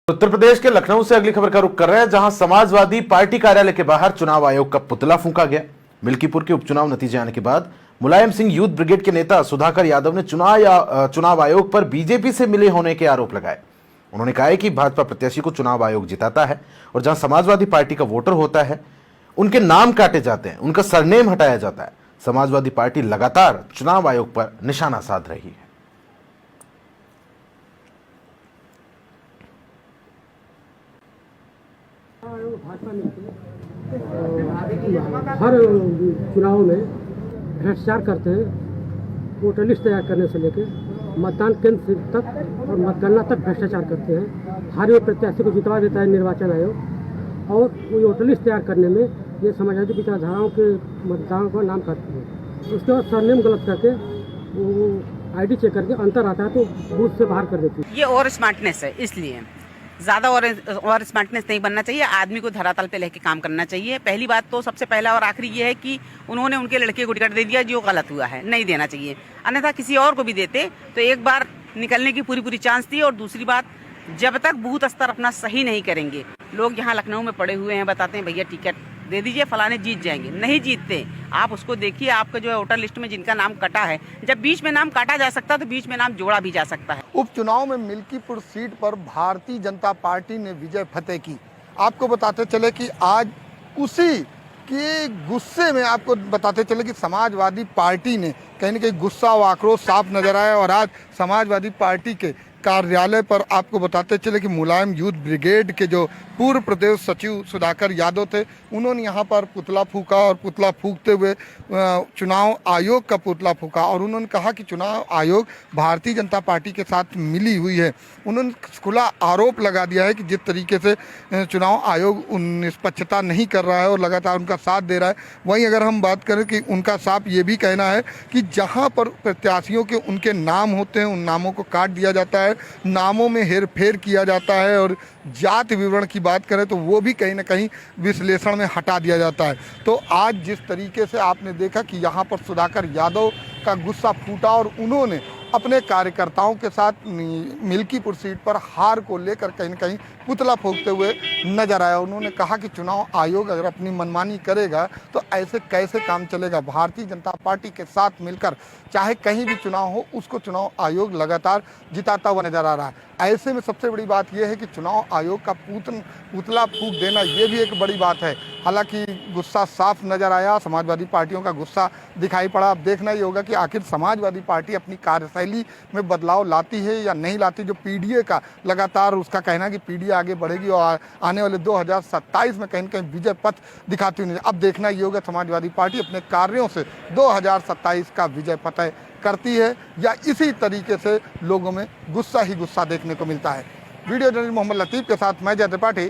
उत्तर प्रदेश के लखनऊ से अगली खबर का रुख कर रहे हैं, जहां समाजवादी पार्टी कार्यालय के बाहर चुनाव आयोग का पुतला फूंका गया। मिल्कीपुर के उपचुनाव नतीजे आने के बाद मुलायम सिंह यूथ ब्रिगेड के नेता सुधाकर यादव ने चुनाव आयोग पर बीजेपी से मिले होने के आरोप लगाए। उन्होंने कहा है कि भाजपा प्रत्याशी को चुनाव आयोग जिताता है और जहां समाजवादी पार्टी का वोटर होता है उनके नाम काटे जाते हैं, उनका सरनेम हटाया जाता है। समाजवादी पार्टी लगातार चुनाव आयोग पर निशाना साध रही है। हर चुनाव में भ्रष्टाचार करते हैं। वोटर लिस्ट तैयार करने से लेकर मतदान केंद्र तक और मतगणना तक भ्रष्टाचार करते हैं। हारे हुए प्रत्याशी को जितवा देता है निर्वाचन आयोग और वो वोटर लिस्ट तैयार करने में ये समाजवादी विचारधाराओं के मतदान का नाम काटते हैं। उसके बाद सरनेम गलत करके वो आईडी चेक करके अंतर आता है तो बूथ से बाहर कर देती है। ये और स्मार्टनेस है, इसलिए ज़्यादा और स्मार्टनेस नहीं बनना चाहिए। आदमी को धरातल पे लेके काम करना चाहिए। पहली बात तो सबसे पहला और आखिरी ये है कि उन्होंने उनके लड़के को टिकट दे दिया, जो गलत हुआ है, नहीं देना चाहिए। अन्यथा किसी और को भी देते तो एक बार निकलने की पूरी चांस थी। और दूसरी बात, जब तक बूथ स्तर अपना सही नहीं करेंगे, लोग यहाँ लखनऊ में पड़े हुए हैं, बताते हैं भैया टिकट दे दीजिए, फलाने जीत जाएंगे। नहीं जीतते। आप उसको देखिए, आपका जो है वोटर लिस्ट में जिनका नाम कटा है, जब बीच में नाम काटा जा सकता है तो बीच में नाम जोड़ा भी जा सकता है। उपचुनाव में मिल्कीपुर सीट पर भारतीय जनता पार्टी ने विजय फतेह की। आपको बताते चले कि आज उसी के गुस्से में आपको बताते चले कि समाजवादी पार्टी ने कहीं ना कहीं गुस्सा और आक्रोश साफ नजर आया। और आज समाजवादी पार्टी के कार्यालय पर आपको बताते चले कि मुलायम यूथ ब्रिगेड के जो पूर्व प्रदेश सचिव सुधाकर यादव थे, उन्होंने यहाँ पर पुतला फूंका और पुतला फूंकते हुए चुनाव आयोग का पुतला फूंका। और उन्होंने कहा कि चुनाव आयोग भारतीय जनता पार्टी के साथ मिली हुई है। उन्होंने खुला आरोप लगा दिया है कि जिस तरीके से चुनाव आयोग निष्पक्षता नहीं कर रहा है और लगातार उनका साथ दे रहा है, वहीं अगर हम बात करें कि उनका साफ ये भी कहना है कि जहाँ पर प्रत्याशियों के उनके नाम होते हैं, उन नामों को काट दिया जाता है, नामों में हेरफेर किया जाता है। और जाति विवरण की बात करें तो वो भी कहीं ना कहीं विश्लेषण में हटा दिया जाता है। तो आज जिस तरीके से आपने देखा कि यहाँ पर सुधाकर यादव का गुस्सा फूटा और उन्होंने अपने कार्यकर्ताओं के साथ मिल्कीपुर सीट पर हार को लेकर कहीं ना कहीं पुतला फूंकते हुए नजर आया। उन्होंने कहा कि चुनाव आयोग अगर अपनी मनमानी करेगा तो ऐसे कैसे काम चलेगा। भारतीय जनता पार्टी के साथ मिलकर चाहे कहीं भी चुनाव हो, उसको चुनाव आयोग लगातार जिताता हुआ नजर आ रहा है। ऐसे में सबसे बड़ी बात यह है कि चुनाव आयोग का पुतला फूंक देना ये भी एक बड़ी बात है। हालांकि गुस्सा साफ नजर आया, समाजवादी पार्टियों का गुस्सा दिखाई पड़ा। अब देखना ही होगा कि आखिर समाजवादी पार्टी अपनी कार्यशैली में बदलाव लाती है या नहीं लाती। जो पीडीए का लगातार उसका कहना है कि पीडीए आगे बढ़ेगी और आने वाले 2027 में कहीं न कहीं विजय पथ दिखाती हुई। अब देखना ये होगा समाजवादी पार्टी अपने कार्यों से 2027 का विजय फतेह करती है या इसी तरीके से लोगों में गुस्सा ही गुस्सा देखने को मिलता है। वीडियो जर्नलिस्ट मोहम्मद लतीफ के साथ मैं जय त्रिपाठी।